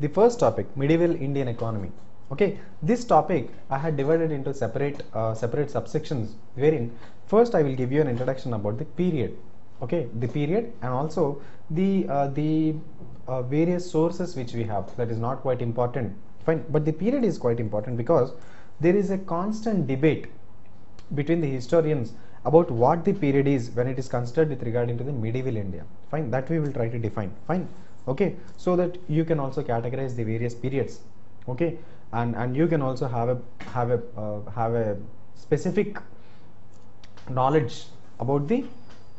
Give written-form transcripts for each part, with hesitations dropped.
the first topic, medieval Indian economy. Okay, this topic I had divided into separate subsections, wherein first I will give you an introduction about the period. Okay, the period, and also the various sources which we have. That is not quite important, fine, but the period is quite important because there is a constant debate between the historians about what the period is when it is considered with regard into the medieval India. Fine, that we will try to define. Fine, okay, so that you can also categorize the various periods. Okay, and you can also have a specific knowledge about the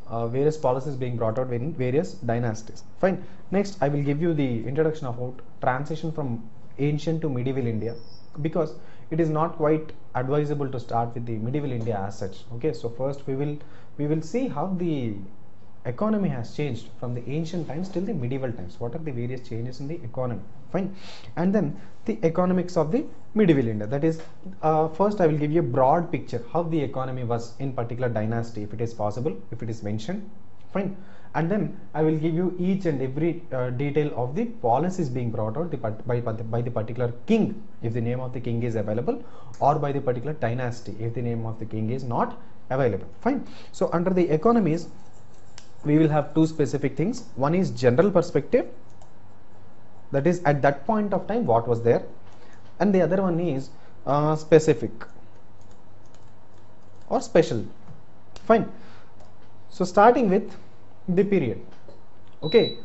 various policies being brought out in various dynasties. Fine. Next, I will give you the introduction about transition from ancient to medieval India, because it is not quite advisable to start with the medieval India as such. Okay, so first we will see how the economy has changed from the ancient times till the medieval times. What are the various changes in the economy? Fine, and then the economics of the medieval India. That is, first I will give you a broad picture how the economy was in particular dynasty, if it is possible, if it is mentioned. Fine, and then I will give you each and every detail of the policies being brought out by the particular king, if the name of the king is available, or by the particular dynasty, if the name of the king is not available. Fine. So under the economies, we will have two specific things. One is general perspective, that is at that point of time what was there, and the other one is specific or special. Fine. So starting with the period. Okay,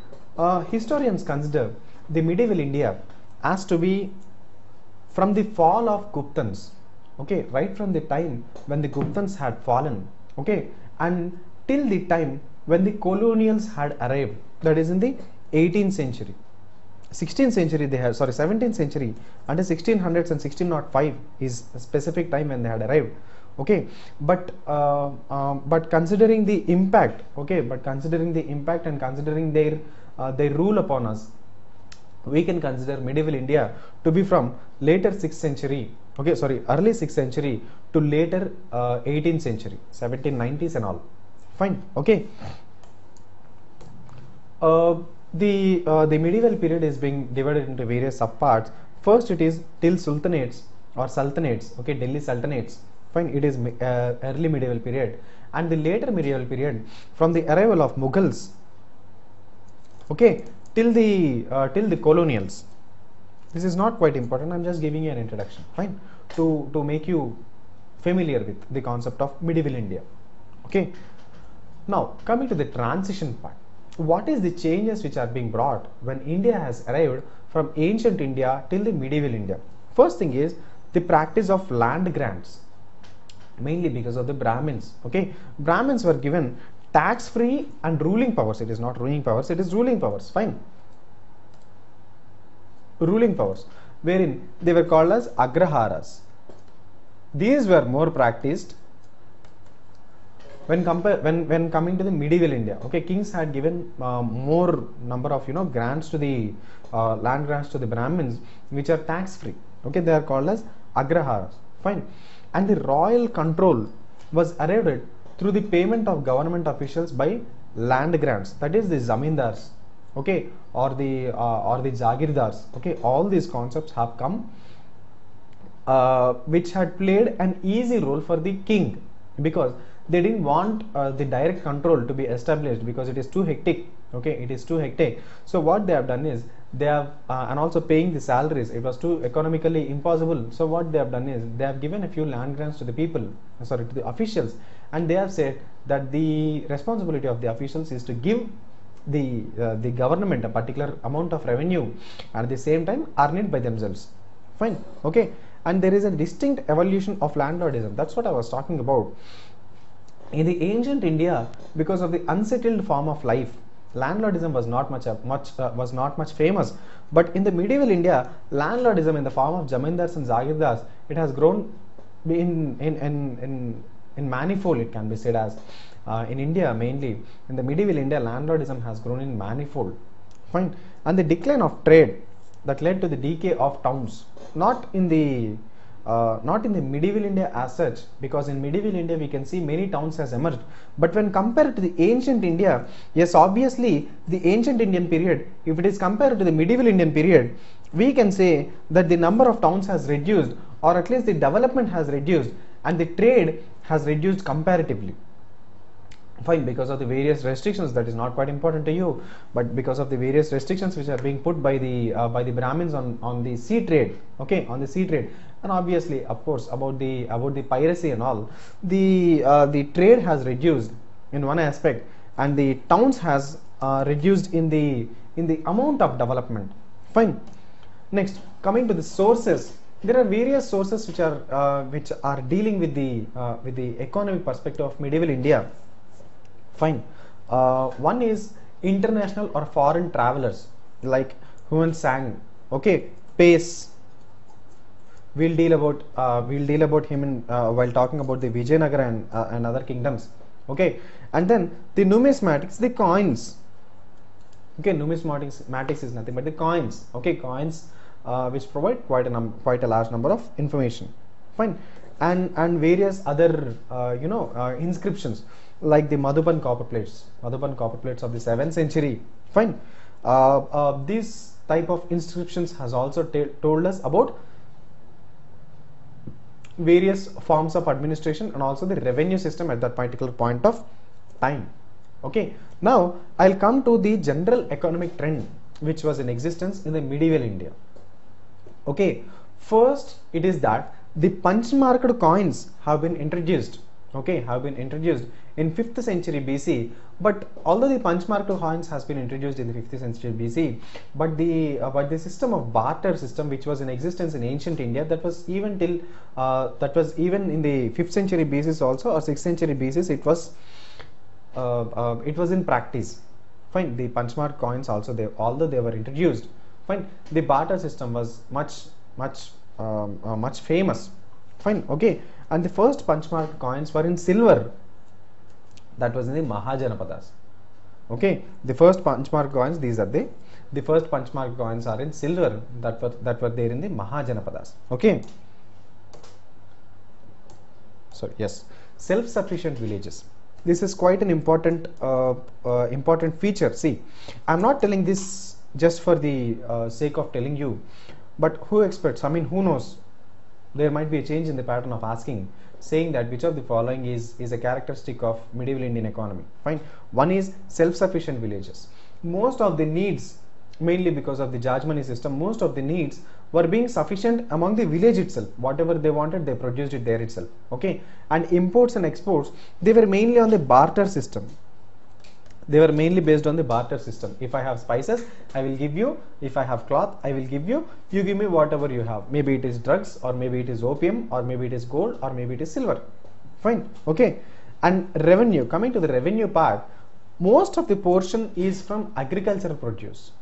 historians consider the medieval India as to be from the fall of Guptans. Okay, right from the time when the Guptans had fallen, okay, and till the time when the colonials had arrived, that is in the 18th century. 16th century they had, sorry, 17th century, under 1600s and 1605 is a specific time when they had arrived. Okay, but considering the impact, okay, but considering the impact and considering their rule upon us, we can consider medieval India to be from later 6th century, okay, sorry, early 6th century to later 18th century, 1790s and all. Fine, okay. The medieval period is being divided into various subparts. First, it is till sultanates or sultanates, okay, Delhi sultanates. Fine, it is early medieval period, and the later medieval period from the arrival of Mughals, okay, till the colonials. This is not quite important. I'm just giving you an introduction. Fine, to make you familiar with the concept of medieval India. Okay. Now coming to the transition part, what is the changes which are being brought when India has arrived from ancient India till the medieval India? First thing is the practice of land grants, mainly because of the Brahmins. Okay, Brahmins were given tax-free and ruling powers. It is not ruling powers, it is ruling powers. Fine, ruling powers, wherein they were called as agraharas. These were more practiced when coming to the medieval India. Okay, kings had given more number of grants to the land grants to the Brahmins, which are tax free. Okay, they are called as agraharas. Fine, and the royal control was arrived at through the payment of government officials by land grants, that is the zamindars, okay, or the jagirdars. Okay, all these concepts have come, which had played an easy role for the king, because they didn't want the direct control to be established because it is too hectic. Okay, it is too hectic. So what they have done is they have and also paying the salaries, it was too economically impossible. So what they have done is they have given a few land grants to the people, sorry, to the officials, and they have said that the responsibility of the officials is to give the government a particular amount of revenue, and at the same time earn it by themselves. Fine, okay, and there is a distinct evolution of landlordism. That's what I was talking about. In the ancient India, because of the unsettled form of life, landlordism was not much famous. But in the medieval India, landlordism in the form of jamindars and jagirdars, it has grown in manifold. It can be said as in India mainly. In the medieval India, landlordism has grown in manifold. Fine, and the decline of trade that led to the decay of towns, not in the medieval India as such, because in medieval India we can see many towns has emerged, but when compared to the ancient India, yes, obviously the ancient Indian period, if it is compared to the medieval Indian period, we can say that the number of towns has reduced, or at least the development has reduced, and the trade has reduced comparatively. Fine, because of the various restrictions, that is not quite important to you, but because of the various restrictions which are being put by the Brahmins on the sea trade, okay, on the sea trade, and obviously, of course, about the piracy and all, the trade has reduced in one aspect, and the towns has reduced in the amount of development. Fine. Next, coming to the sources, there are various sources which are dealing with the economic perspective of medieval India. Fine. One is international or foreign travelers like Huan Sang, okay, Pace. We'll deal about him in, while talking about the Vijayanagara and other kingdoms, okay. And then the numismatics, the coins, okay. Numismatics is nothing but the coins, okay, coins which provide quite a large number of information. Fine. And various other inscriptions like the Madhuban copper plates of the 7th century. Fine. This type of inscriptions has also told us about various forms of administration and also the revenue system at that particular point of time. Okay. Now I'll come to the general economic trend which was in existence in the medieval India. Okay. First, it is that the punch marked coins have been introduced. Okay, have been introduced in 5th century BC. But although the punch marked coins has been introduced in the 5th century BC, but the system of barter system which was in existence in ancient India, that was even in the 5th century BC also, or 6th century BC, it was in practice. Fine. The punch marked coins also, although they were introduced, fine, the barter system was much famous. Fine. Okay. And the first punch marked coins were in silver. That was in the Mahajanapadas. Okay. The first punch marked coins, these are the first punch marked coins are in silver that were there in the Mahajanapadas. Okay. Sorry. Yes. Self-sufficient villages. This is quite an important feature. See, I'm not telling this just for the sake of telling you, but who expects? I mean, who knows? There might be a change in the pattern of asking, saying that which of the following is a characteristic of medieval Indian economy. Fine. One is self-sufficient villages. Most of the needs, mainly because of the Judge money system, most of the needs were being sufficient among the village itself. Whatever they wanted, they produced it there itself. Okay. And imports and exports, they were mainly on the barter system. They were mainly based on the barter system. If I have spices, I will give you. If I have cloth, I will give you. You give me whatever you have. Maybe it is drugs, or maybe it is opium, or maybe it is gold, or maybe it is silver. Fine. Okay. And revenue, coming to the revenue part, most of the portion is from agricultural produce.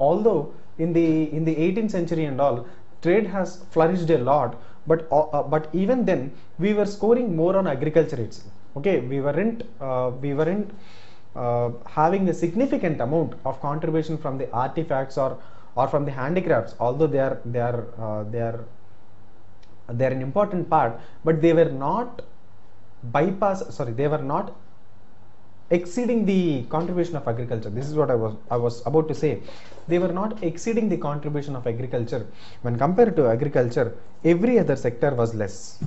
Although in the 18th century and all, trade has flourished a lot, but even then we were scoring more on agriculture itself. Okay. We weren't having a significant amount of contribution from the artifacts or from the handicrafts, although they are an important part, but they were not exceeding the contribution of agriculture. This is what I was about to say. They were not exceeding the contribution of agriculture. When compared to agriculture, every other sector was less.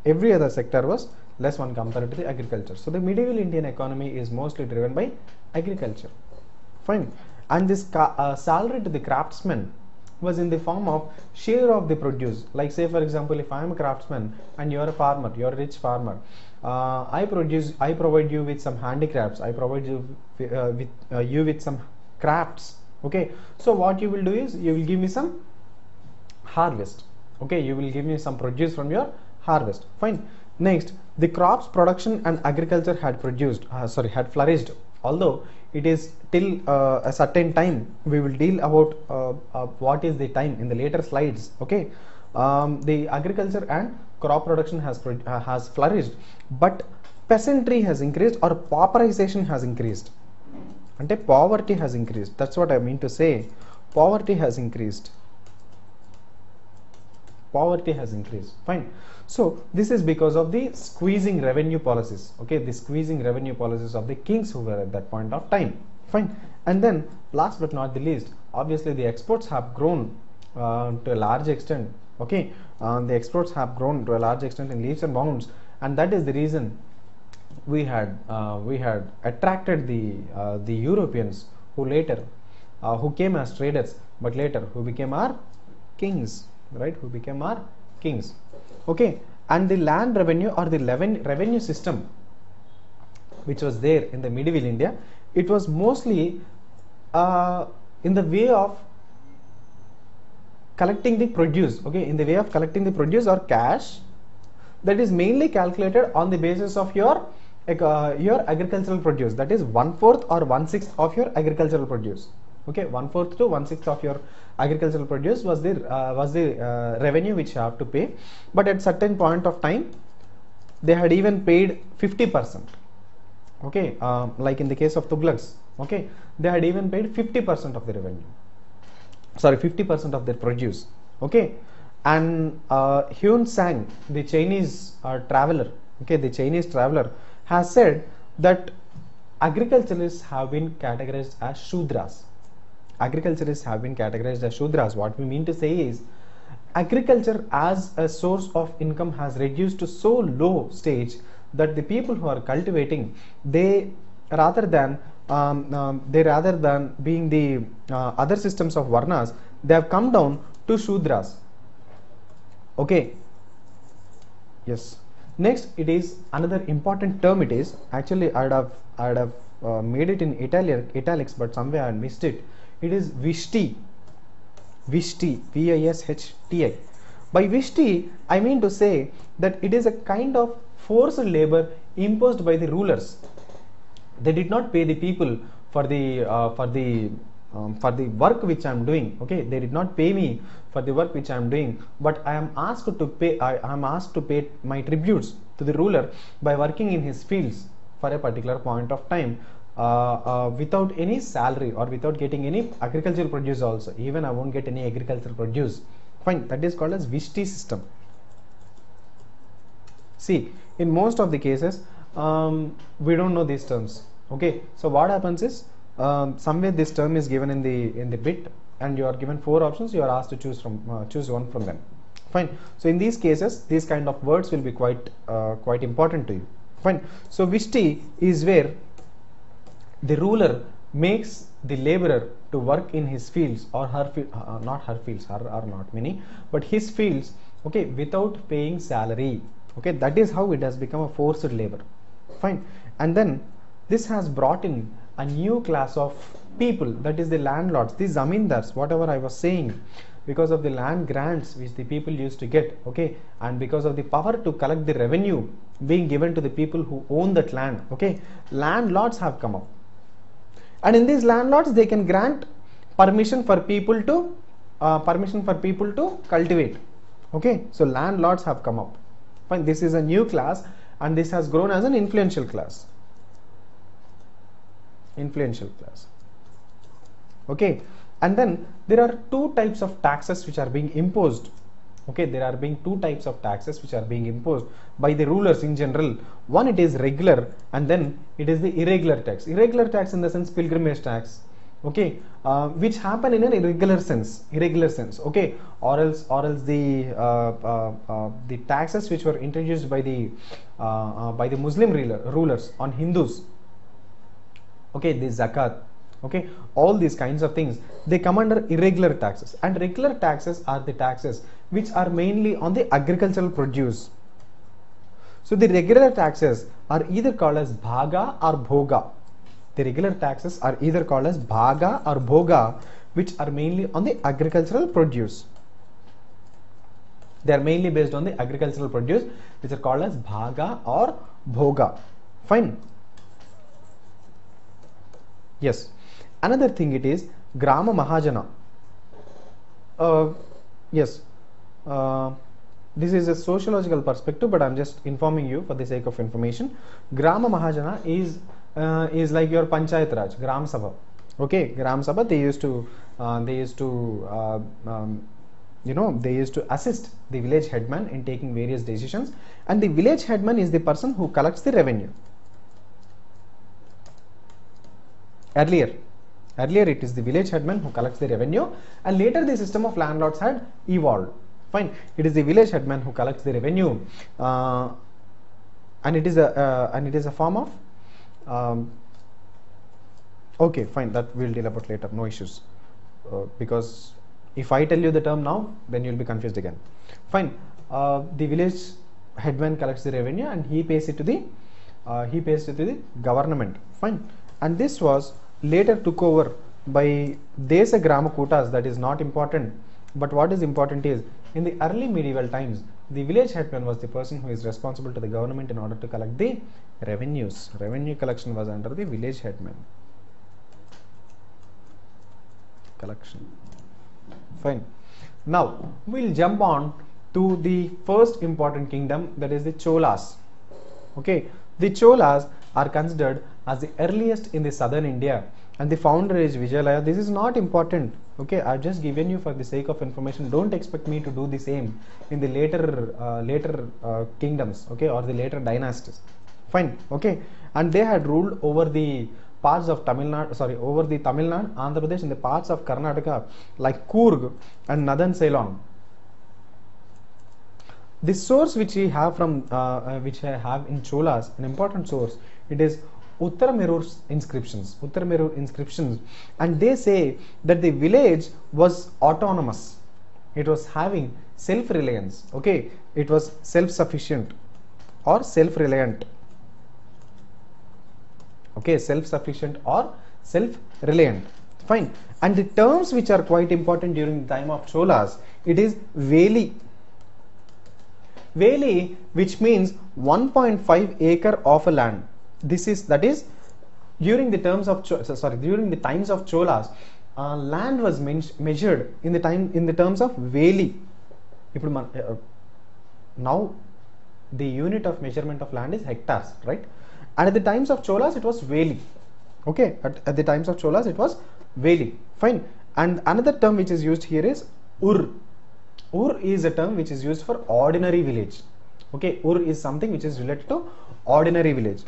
Every other sector was less when compared to the agriculture. So the medieval Indian economy is mostly driven by agriculture. Fine. And this salary to the craftsman was in the form of share of the produce. Like, say for example, if I am a craftsman and you are a farmer, you are a rich farmer, I provide you with some handicrafts, I provide you with some crafts. Okay. So what you will do is you will give me some harvest. Okay. You will give me some produce from your harvest. Fine. Next, the crops production and agriculture had flourished. Although it is till a certain time, we will deal about what is the time in the later slides. Okay. The agriculture and crop production has flourished, but peasantry has increased, or pauperization has increased. Ante poverty has increased. That's what I mean to say. Poverty has increased. Poverty has increased. Fine. So this is because of the squeezing revenue policies. Okay, the squeezing revenue policies of the kings who were at that point of time. Fine. And then last but not the least, obviously the exports have grown to a large extent. Okay, the exports have grown to a large extent in leaps and bounds, and that is the reason we had attracted the Europeans who later who came as traders, but later who became our kings, right? Who became our kings. Okay, and the land revenue or the revenue system which was there in the medieval India, it was mostly in the way of collecting the produce. Okay, in the way of collecting the produce or cash, that is mainly calculated on the basis of your agricultural produce, that is 1/4 or 1/6 of your agricultural produce. Okay, 1/4 to 1/6 of your agricultural produce was the revenue which you have to pay. But at certain point of time, they had even paid 50%. Okay, like in the case of Tughlaqs, okay, they had even paid 50% of the revenue. Sorry, 50% of their produce. Okay, and Hyun Sang, the Chinese traveler, okay, the Chinese traveler has said that agriculturists have been categorized as Shudras. Agriculturists have been categorized as Shudras. What we mean to say is, agriculture as a source of income has reduced to so low stage that the people who are cultivating, they rather than being the other systems of Varnas, they have come down to Shudras. Okay. Yes. Next, it is another important term. It is actually I'd have made it in italics, but somewhere I missed it. It is Vishti. Vishti, Vishti. By Vishti, I mean to say that it is a kind of forced labor imposed by the rulers. They did not pay the people for the work which I am doing. Okay, they did not pay me for the work which I am doing, but I am asked to pay. I am asked to pay my tributes to the ruler by working in his fields for a particular point of time, without any salary or without getting any agricultural produce. Also, even I won't get any agricultural produce. Fine, that is called as Vishti system. See, in most of the cases, we don't know these terms. Okay, so what happens is, somewhere this term is given in the bit, and you are given 4 options. You are asked to choose one from them. Fine. So in these cases, these kind of words will be quite important to you. Fine. So Vishti is where the ruler makes the laborer to work in his fields or her not her fields, her are not many, but his fields. Okay, without paying salary. Okay, that is how it has become a forced labor. Fine. And then this has brought in a new class of people, that is the landlords, the zamindars, whatever I was saying, because of the land grants which the people used to get. Okay, and because of the power to collect the revenue being given to the people who own that land. Okay, landlords have come up, and in these landlords they can grant permission for people to cultivate. Okay, so landlords have come up. Fine, this is a new class, and this has grown as an influential class. Okay, and then there are 2 types of taxes which are being imposed. Okay, there are being 2 types of taxes which are being imposed by the rulers in general. One, it is regular, and then it is the irregular tax. Irregular tax in the sense pilgrimage tax. Okay, which happen in an irregular sense. Okay, or else the taxes which were introduced by the Muslim rulers on Hindus. Okay, the zakat. Okay, all these kinds of things, they come under irregular taxes, and regular taxes are the taxes which are mainly on the agricultural produce. So the regular taxes are either called as bhaga or bhoga. The regular taxes are either called as bhaga or bhoga, which are mainly on the agricultural produce. They are mainly based on the agricultural produce, which are called as bhaga or bhoga. Fine. Yes. Another thing, it is Grama Mahajana. Yes. This is a sociological perspective, but I am just informing you for the sake of information. Grama Mahajana is like your Panchayat Raj, Gram Sabha. Okay, Gram Sabha, they used to assist the village headman in taking various decisions, and the village headman is the person who collects the revenue. Earlier, Earlier it is the village headman who collects the revenue, and later the system of landlords had evolved. Fine, it is the village headman who collects the revenue, and it is a form of okay, fine, that we'll deal about later, no issues, because if I tell you the term now, then you'll be confused again. Fine, the village headman collects the revenue and he pays it to the government. Fine, and this was later took over by Desa Grama Kutas. That is not important, but what is important is, in the early medieval times, the village headman was the person who is responsible to the government in order to collect the revenues. Revenue collection was under the village headman. Collection. Fine. Now we'll jump on to the first important kingdom, that is the Cholas. Okay, the Cholas are considered as the earliest in the southern India, and the founder is Vijayalaya. This is not important. Okay, I've just given you for the sake of information. Don't expect me to do the same in the later kingdoms, okay, or the later dynasties. Fine. Okay, and they had ruled over the parts of Tamil Nadu, over the Tamil Nadu, Andhra Pradesh, and the parts of Karnataka like Coorg and northern Ceylon. The source which we have from which I have in Cholas, an important source, it is Uttaramerur's inscriptions. Uttaramerur inscriptions, and they say that the village was autonomous. It was having self-reliance. Okay, it was self-sufficient or self-reliant. Okay, self-sufficient or self-reliant. Fine. And the terms which are quite important during the time of Cholas, it is Veli. Veli, which means 1.5 acre of a land. That is during the times of Cholas, land was measured in the terms of Veli. Now the unit of measurement of land is hectares, right? And at the times of Cholas it was Veli. Okay, at the times of Cholas it was Veli. Fine. And another term which is used here is Ur. Ur is a term which is used for ordinary village. Okay, Ur is something which is related to ordinary village.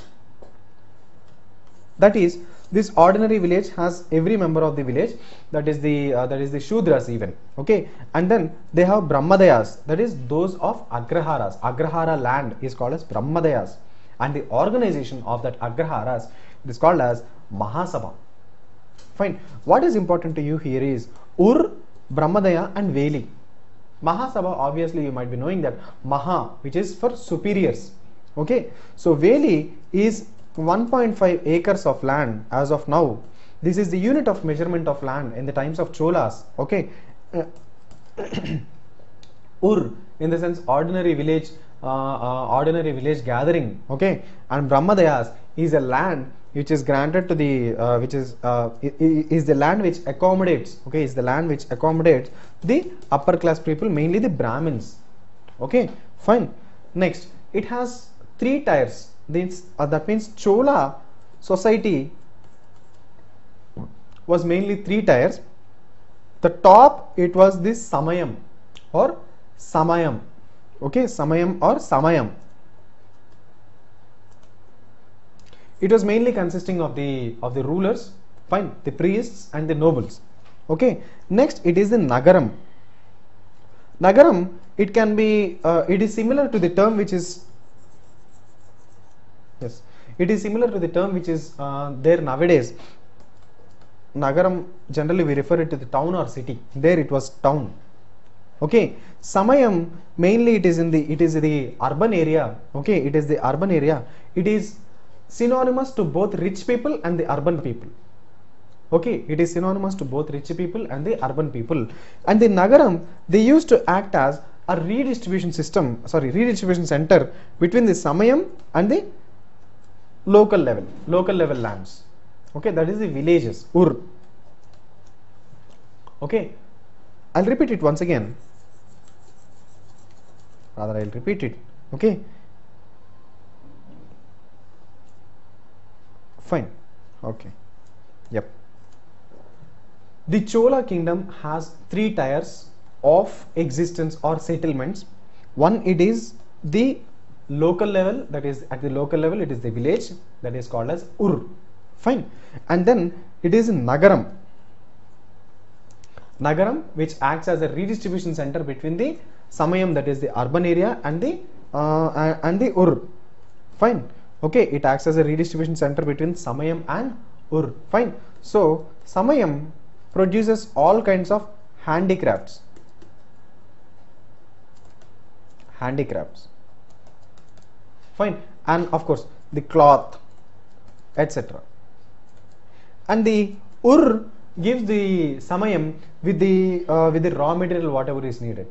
That is, this ordinary village has every member of the village, that is the Shudras even. Okay, and then they have Brahmadayas, that is those of Agraharas. Agrahara land is called as Brahmadayas, and the organization of that Agraharas is called as Mahasabha. Fine. What is important to you here is Ur, Brahmadaya and Veli. Mahasabha, obviously you might be knowing that Maha, which is for superiors. Okay, so Veli is 1.5 acres of land as of now. This is the unit of measurement of land in the times of Cholas. Okay, Ur in the sense ordinary village gathering. Okay, and Brahmadayas is a land which is granted to the is the land which accommodates. Okay, is the land which accommodates the upper class people, mainly the Brahmins. Okay, fine. Next, it has 3 tiers. That means Chola society was mainly 3 tiers. The top, it was this Samayam or Samayam. Okay, Samayam or Samayam. It was mainly consisting of the rulers, fine, the priests and the nobles. Okay, next it is the Nagaram. Nagaram, it can be it is similar to the term which is there nowadays. Nagaram, generally we refer it to the town or city. There it was town. Okay, Samayam, mainly it is the urban area. Okay, it is the urban area. It is synonymous to both rich people and the urban people. Okay, it is synonymous to both rich people and the urban people. And the Nagaram, they used to act as a redistribution center between the Samayam and the local level lands. Okay, that is the villages, Ur. Okay, I'll repeat it once again. Rather, I'll repeat it. Okay, fine. Okay, yep. The Chola kingdom has 3 tiers of existence or settlements. One, it is the local level, that is at the local level it is the village, that is called as Ur. Fine. And then it is Nagaram. Nagaram, which acts as a redistribution center between the Samayam, that is the urban area, and the Ur. Fine. Okay, it acts as a redistribution center between Samayam and Ur. Fine. So Samayam produces all kinds of handicrafts. Fine. And of course the cloth, etc. And the Ur gives the Samayam with the raw material whatever is needed.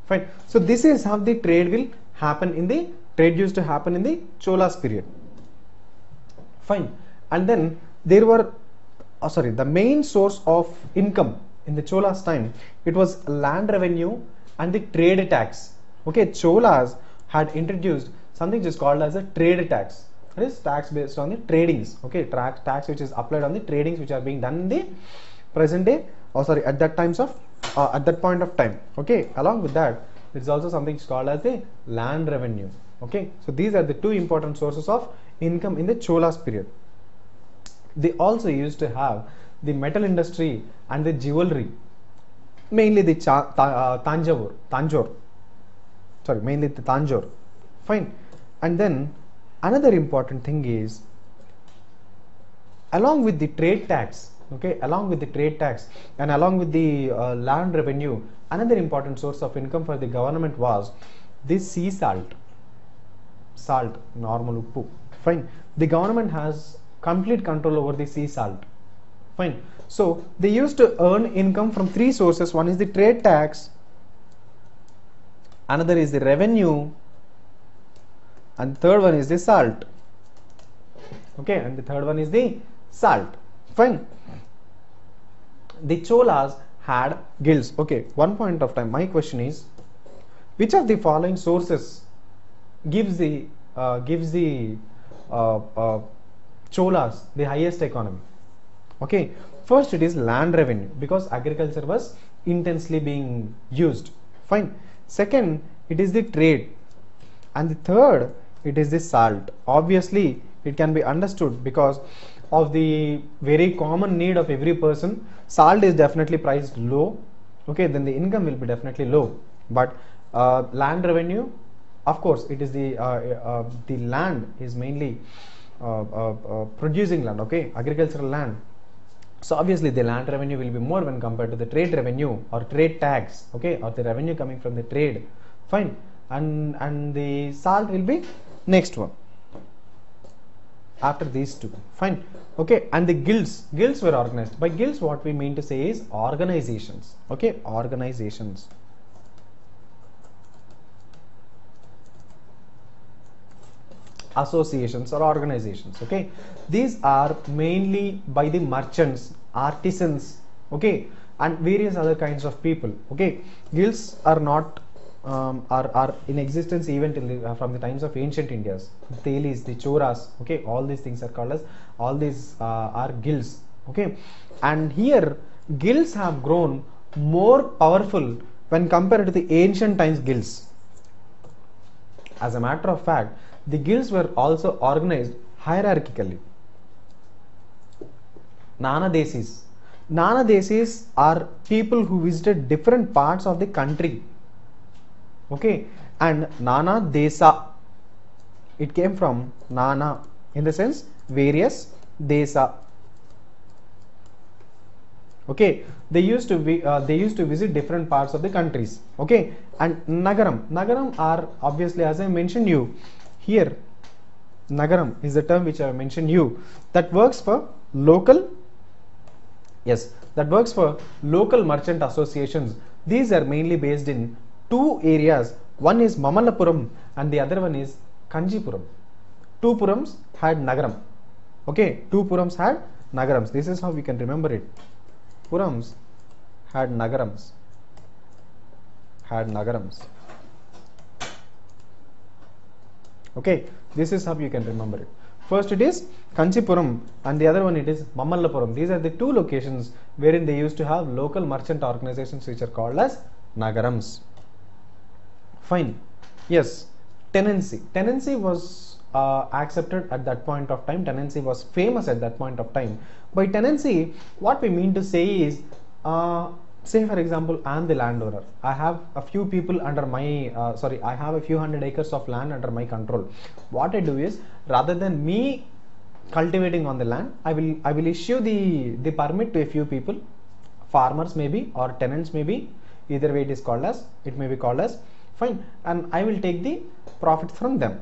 Fine. So this is how the trade will happen in the trade used to happen in the Cholas period. Fine. And then there were the main source of income in the Cholas time, it was land revenue and the trade tax. Okay, Cholas had introduced something which is called as a trade tax. It is tax based on the tradings. Okay, tax which is applied on the tradings which are being done in the present day, at that point of time. Okay, along with that, there is also something called as the land revenue. Okay, so these are the two important sources of income in the Cholas period. They also used to have the metal industry and the jewelry, mainly the Tanjore. Mainly the Tanjore. Fine. And then another important thing is, along with the trade tax, and along with the land revenue, another important source of income for the government was the sea salt, normal uppu. Fine. The government has complete control over the sea salt. Fine. So they used to earn income from three sources. One is the trade tax, another is the revenue, and third one is the salt. Okay, and the third one is the salt. Fine. The Cholas had guilds. Okay, one point of time, my question is, which of the following sources gives the Cholas the highest economy? Okay, first it is land revenue, because agriculture was intensely being used. Fine. Second, it is the trade, and the third, it is the salt. Obviously it can be understood because of the very common need of every person. Salt is definitely priced low. Okay, then the income will be definitely low. But land revenue, of course, it is the land is mainly producing land. Okay, agricultural land. So obviously the land revenue will be more when compared to the trade revenue or trade tax. Okay, or the revenue coming from the trade. Fine. And the salt will be next one after these two. Fine. Okay, and the guilds were organized. By guilds, what we mean to say is organizations. Okay, organizations. Associations or organizations. Okay, these are mainly by the merchants, artisans, okay, and various other kinds of people. Okay, guilds are not are in existence even till from the times of ancient Indias. The Telis, the Choras, okay, all these things are called as, all these are guilds. Okay, and here guilds have grown more powerful when compared to the ancient times guilds. As a matter of fact, the guilds were also organized hierarchically. Nana Desis are people who visited different parts of the country. Okay, and Nana Desa, it came from Nana, in the sense various, Desa. Okay, they used to visit different parts of the countries. Okay, and Nagaram are obviously, as I mentioned you here, Nagaram is the term which I mentioned you, that works for local, yes, that works for local merchant associations. These are mainly based in two areas. One is Mamallapuram and the other one is Kanjipuram. Two Purams had Nagaram. Okay, two Purams had Nagarams. This is how we can remember it. Purams had Nagarams. Okay, this is how you can remember it. First it is Kanchipuram and the other one it is Mamallapuram. These are the two locations wherein they used to have local merchant organizations which are called as Nagarams. Fine. Yes, tenancy. Tenancy was accepted at that point of time. Tenancy was famous at that point of time. By tenancy, what we mean to say is, say for example, I am the landowner. I have a few people under my I have a few hundred acres of land under my control. What I do is, rather than me cultivating on the land, I will issue the permit to a few people, farmers maybe or tenants maybe, either way it may be called as, fine, and I will take the profit from them,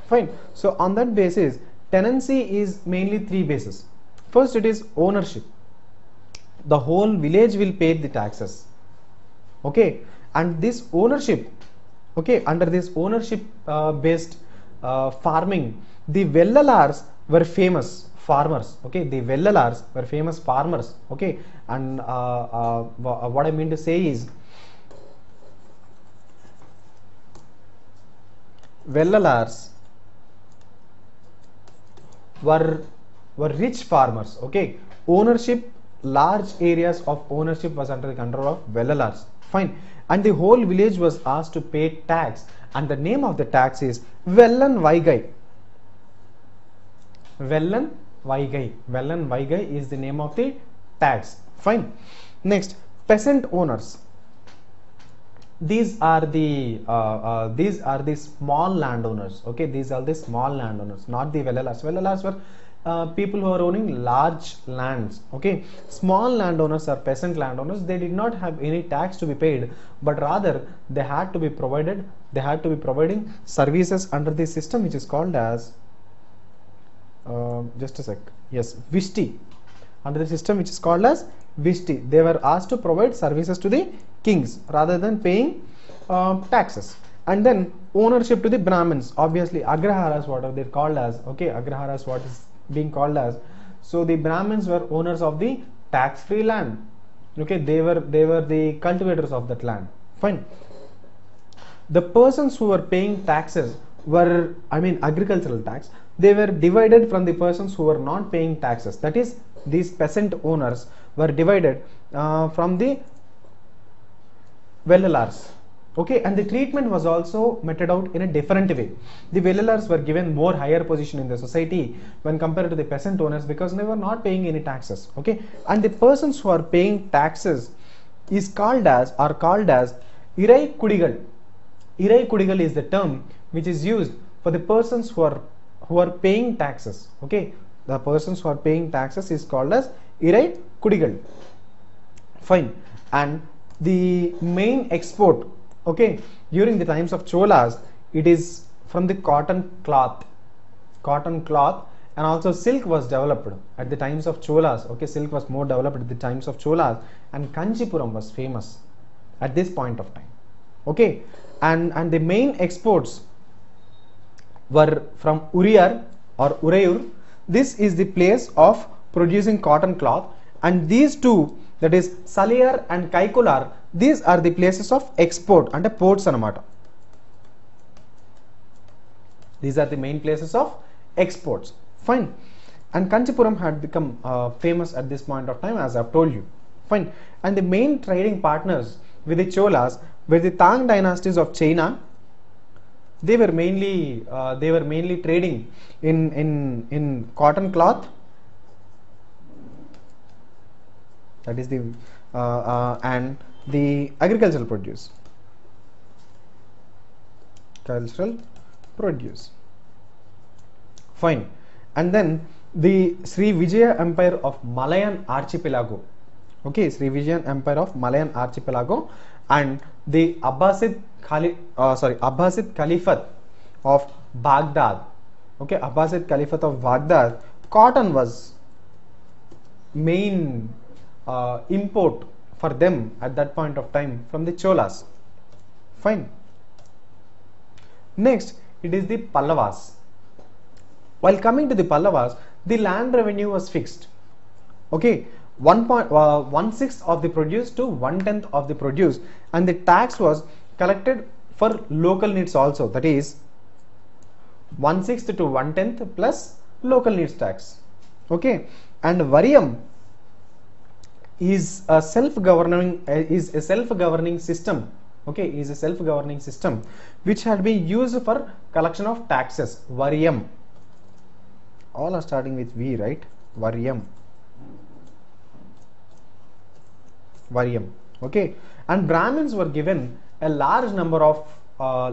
fine. So on that basis, tenancy is mainly three bases. First, it is ownership. The whole village will pay the taxes, okay, and this ownership, okay, under this ownership based farming, the Vellalars were famous farmers, okay, the Vellalars were famous farmers, okay, and what I mean to say is, Vellalars were rich farmers, okay. Ownership, large areas of ownership was under the control of Vellalars, fine, and the whole village was asked to pay tax, and the name of the tax is Vellan Vaigai. Vellan Vaigai. Vellan Vaigai is the name of the tax, fine. Next, peasant owners. These are the small landowners, okay. These are the small landowners, not the Vellalars. Vellalars were people who are owning large lands, okay. Small landowners are peasant landowners. They did not have any tax to be paid, but rather they had to be providing services under the system which is called as just a sec, yes, Vishti. Under the system which is called as Vishti, they were asked to provide services to the kings rather than paying taxes. And then ownership to the Brahmins, obviously Agraharas, what are they called as, okay, Agraharas, what is being called as, so the Brahmins were owners of the tax free land, okay, they were the cultivators of that land, fine. The persons who were paying taxes were, I mean agricultural tax, they were divided from the persons who were not paying taxes. That is, these peasant owners were divided from the Vellalars, okay, and the treatment was also meted out in a different way. The Vellalars were given more higher position in the society when compared to the peasant owners because they were not paying any taxes, okay, and the persons who are paying taxes are called as Irai Kudigal. Irai Kudigal is the term which is used for the persons who are paying taxes, okay. The persons who are paying taxes is called as Irai Kudigal, fine. And the main export, okay, during the times of Cholas, it is from the cotton cloth, and also silk was developed at the times of Cholas, okay. Silk was more developed at the times of Cholas, and Kanchipuram was famous at this point of time, okay. And the main exports were from Uriyar or Urayur. This is the place of producing cotton cloth, and these two, that is Saliyar and Kaikular, these are the places of export and ports anamata. These are the main places of exports, fine. And Kanchipuram had become famous at this point of time, as I have told you, fine. And the main trading partners with the Cholas were the Tang dynasties of China. They were mainly trading in cotton cloth, that is the and the agricultural produce, fine. And then the Sri Vijaya Empire of Malayan Archipelago, okay, Sri Vijaya Empire of Malayan Archipelago, and the Abbasid Caliphate of Baghdad, okay, Abbasid Caliphate of Baghdad. Cotton was main import for them at that point of time from the Cholas, fine. Next, it is the Pallavas. While coming to the Pallavas, the land revenue was fixed, okay, 1/6 of the produce to 1/10 of the produce, and the tax was collected for local needs also, that is 1/6 to 1/10 plus local needs tax, okay. And Variam is a self-governing system, okay, is a self-governing system which had been used for collection of taxes. Varyam, all are starting with V, right? Varyam, okay. And Brahmins were given a large number of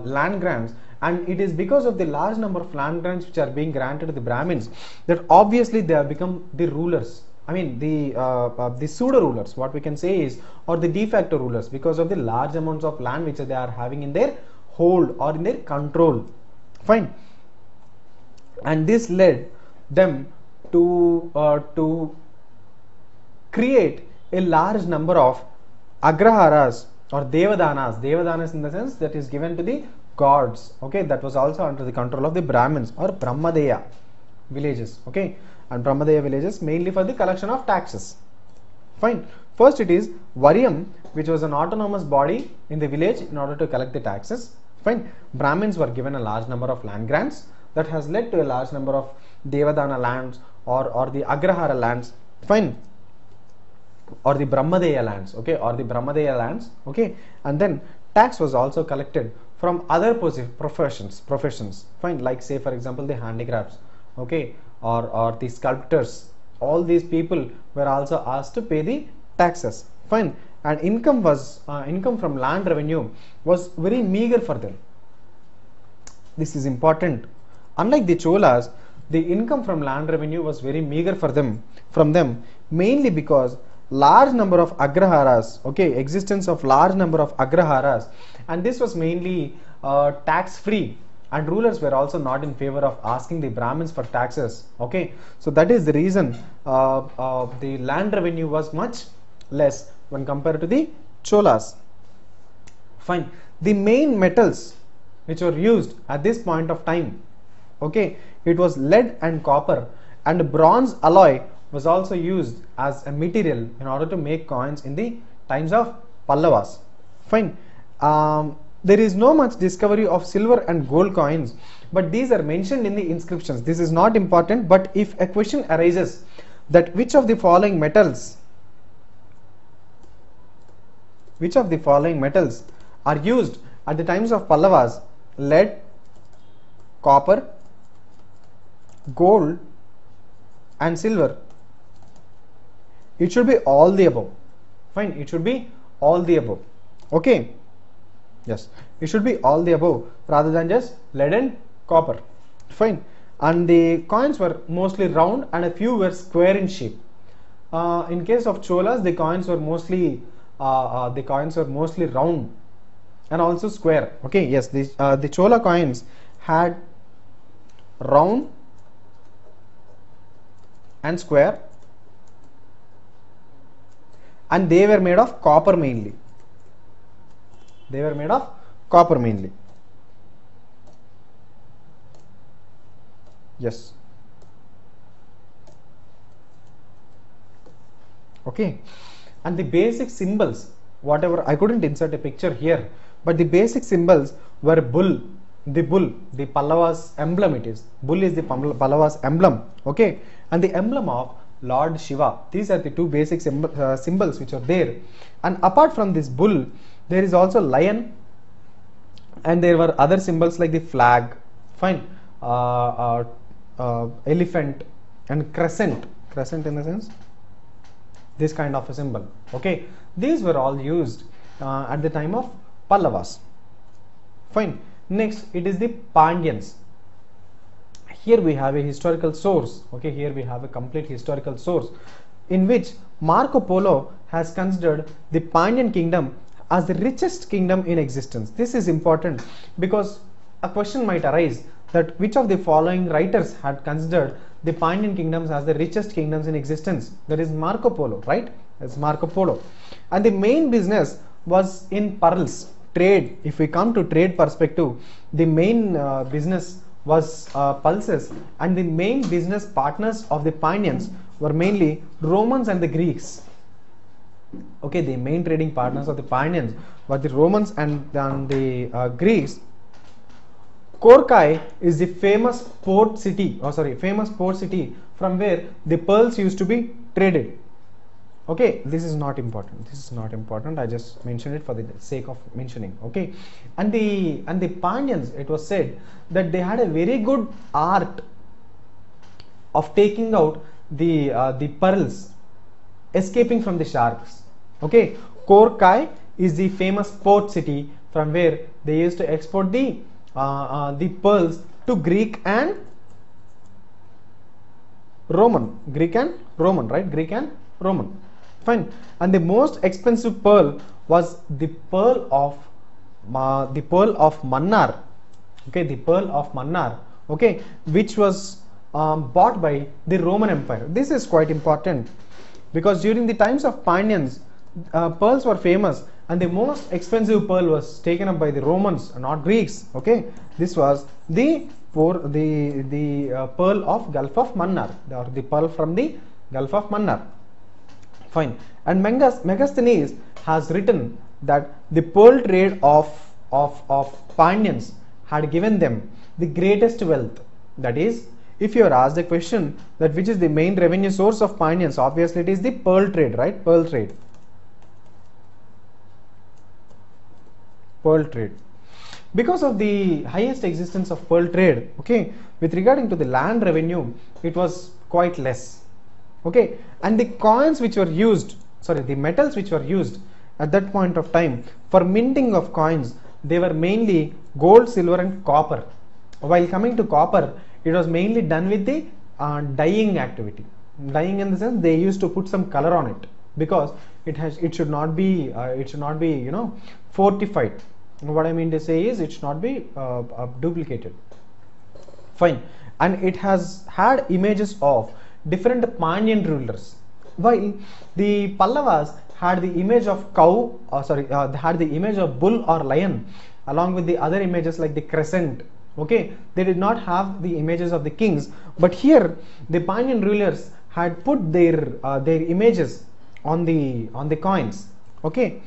land grants, and it is because of the large number of land grants which are being granted to the Brahmins that obviously they have become the rulers. I mean the pseudo rulers, what we can say is, or the de facto rulers, because of the large amounts of land which they are having in their hold or in their control. Fine. And this led them to create a large number of agraharas or devadanas in the sense that is given to the gods, okay, that was also under the control of the Brahmins or Brahmadeya villages, okay, and Brahmadeya villages mainly for the collection of taxes. Fine. First it is Varyam, which was an autonomous body in the village in order to collect the taxes. Fine. Brahmins were given a large number of land grants that has led to a large number of devadana lands or the agrahara lands. Fine. Or the Brahmadeya lands, okay, okay, and then tax was also collected from other professions, fine, like say for example the handicrafts, okay, or the sculptors. All these people were also asked to pay the taxes, fine, and income from land revenue was very meager for them. This is important. Unlike the Cholas, the income from land revenue was very meager from them, mainly because large number of agraharas, okay, existence of large number of agraharas, and this was mainly tax free, and rulers were also not in favor of asking the Brahmins for taxes, okay. So that is the reason the land revenue was much less when compared to the Cholas. Fine. The main metals which were used at this point of time, okay, it was lead and copper, and bronze alloy was also used as a material in order to make coins in the times of Pallavas. Fine. There is no much discovery of silver and gold coins, but these are mentioned in the inscriptions. This is not important, but if a question arises that which of the following metals are used at the times of Pallavas: lead, copper, gold and silver, it should be all the above. Fine, it should be all the above, okay. Yes, it should be all the above rather than just lead and copper. Fine. And the coins were mostly round and a few were square in shape. In case of Cholas, the coins were mostly round and also square, okay. Yes, the Chola coins had round and square, and they were made of copper mainly. Yes. Okay. And the basic symbols, whatever, I couldn't insert a picture here, but the basic symbols were bull, the Pallavas emblem it is. Bull is the Pallavas emblem, okay, and the emblem of Lord Shiva. These are the two basic symbols which are there. And apart from this bull, there is also lion, and there were other symbols like the flag, fine, elephant and crescent in the sense, this kind of a symbol, okay. These were all used at the time of Pallavas. Fine. Next, it is the Pandyans. Here we have a historical source, okay, here we have a complete historical source in which Marco Polo has considered the Pandyan kingdom as the richest kingdom in existence. This is important because a question might arise that which of the following writers had considered the Pandyan kingdoms as the richest kingdoms in existence. That is Marco Polo, right? That's Marco Polo. And the main business was in pearls, trade. If we come to trade perspective, the main business was pulses, and the main business partners of the Pandyans were mainly Romans and the Greeks. Okay, the main trading partners of the Pandyans were the Romans and the Greeks. Korkai is the famous port city from where the pearls used to be traded. Okay, this is not important. This is not important. I just mentioned it for the sake of mentioning. Okay, and the Pandyans, it was said that they had a very good art of taking out the pearls, escaping from the sharks. Okay, Korkai is the famous port city from where they used to export the pearls to Greek and Roman, right? Greek and Roman. Fine. And the most expensive pearl was the pearl of Mannar. Okay, the pearl of Mannar. Okay, which was bought by the Roman Empire. This is quite important because during the times of Pandyans, pearls were famous, and the most expensive pearl was taken up by the Romans, not Greeks. Okay, this was the pearl of Gulf of Mannar, or the pearl from the Gulf of Mannar. Fine. And Megasthenes has written that the pearl trade of Pandyans had given them the greatest wealth. That is, if you are asked the question that which is the main revenue source of Pandyans, obviously it is the pearl trade, right? Pearl trade. Pearl trade. Because of the highest existence of pearl trade, okay, with regarding to the land revenue, it was quite less. Okay, and the coins which were used, the metals which were used at that point of time for minting of coins, they were mainly gold, silver and copper. While coming to copper, it was mainly done with the dyeing activity. Dyeing in the sense they used to put some color on it because it should not be fortified. What I mean to say is it should not be duplicated. Fine. And it has had images of different Pandyan rulers, while the Pallavas had the image of cow, they had the image of bull or lion, along with the other images like the crescent. Okay, they did not have the images of the kings, but here the Pandyan rulers had put their images on the coins. Okay,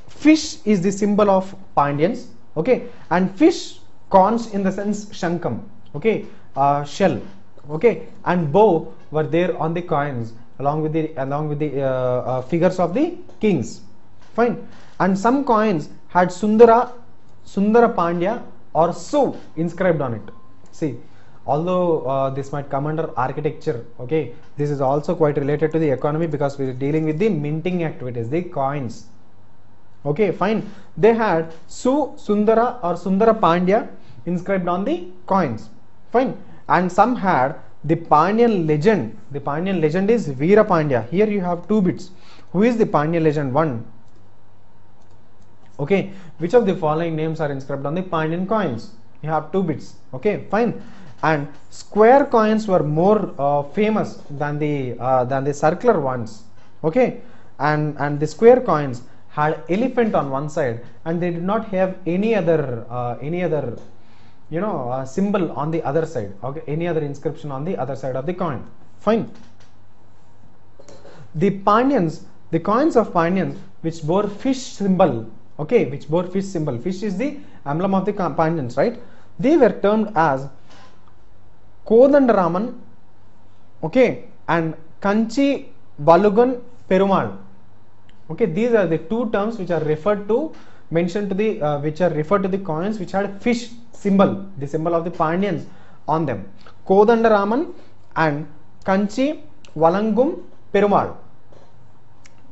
fish is the symbol of Pandyans. Okay, and fish conch in the sense shankam. Okay, shell. Okay, and bow were there on the coins along with the figures of the kings. Fine. And some coins had Sundara Pandya or Su inscribed on it. See, although this might come under architecture, okay, this is also quite related to the economy because we are dealing with the minting activities, the coins. Okay, fine. They had Su Sundara or Sundara Pandya inscribed on the coins. Fine. And some had the Pandyan legend. The Pandyan legend is Veera Pandya. Here you have 2 bits. Who is the Pandyan legend? 1. Okay, which of the following names are inscribed on the Pandyan coins? You have 2 bits. Okay, fine. And square coins were more famous than the circular ones. Okay, and the square coins had elephant on one side, and they did not have any other symbol on the other side. Okay, any other inscription on the other side of the coin. Fine. The Pandyans, the coins of Pandyans which bore fish symbol. Okay, which bore fish symbol. Fish is the emblem of the Pandyans, right? They were termed as Kodandaraman, okay, and Kanchi Valugan Perumal. Okay, these are the 2 terms which are referred to the coins which had fish symbol, the symbol of the Pandyans on them. Kodandaraman and Kanchi Valangum Perumal.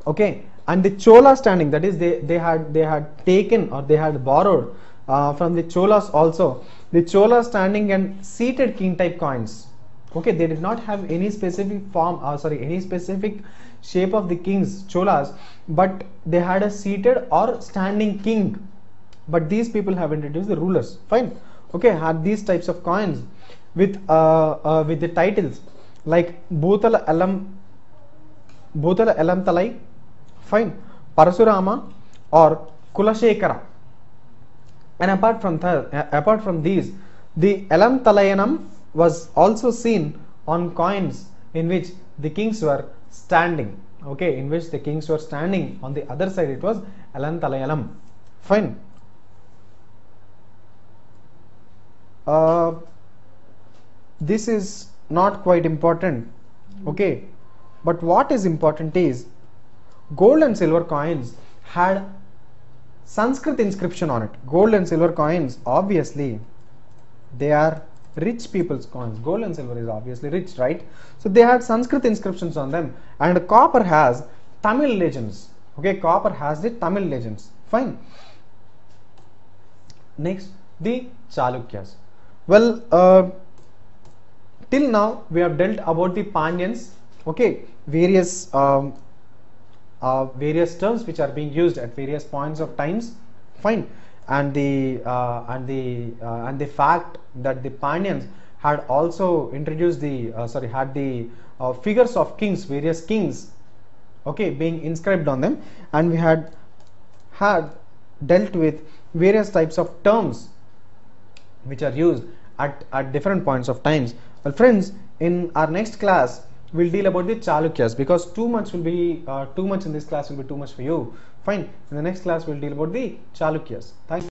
Okay, and the Chola standing, that is they had taken or they had borrowed from the Cholas also, the Chola standing and seated king type coins. Okay, they did not have any specific form, any specific shape of the kings, Cholas, but they had a seated or standing king. But these people have introduced the rulers. Fine. Okay, had these types of coins with the titles like Bhutala Elam Talai, fine, Parasurama or Kulashekara. And apart from these, the Elam Talayanam was also seen on coins in which the kings were standing. Okay, in which the kings were standing. On the other side, it was Elam Talayanam. Fine. This is not quite important. Okay, But what is important is gold and silver coins had Sanskrit inscription on it. Gold and silver coins, obviously they are rich people's coins. Gold and silver is obviously rich, right? So they had Sanskrit inscriptions on them, and copper has Tamil legends. Okay, copper has the Tamil legends. Fine. Next, the Chalukyas. Well, till now we have dealt about the Pandyans. Okay, various terms which are being used at various points of times. Fine. And the fact that the Pandyans had also introduced the had the figures of kings, various kings, okay, being inscribed on them, and we had dealt with various types of terms which are used at different points of times. Well, friends, in our next class we'll deal about the Chalukyas, because too much in this class will be too much for you. Fine. In the next class we'll deal about the Chalukyas. Thank you.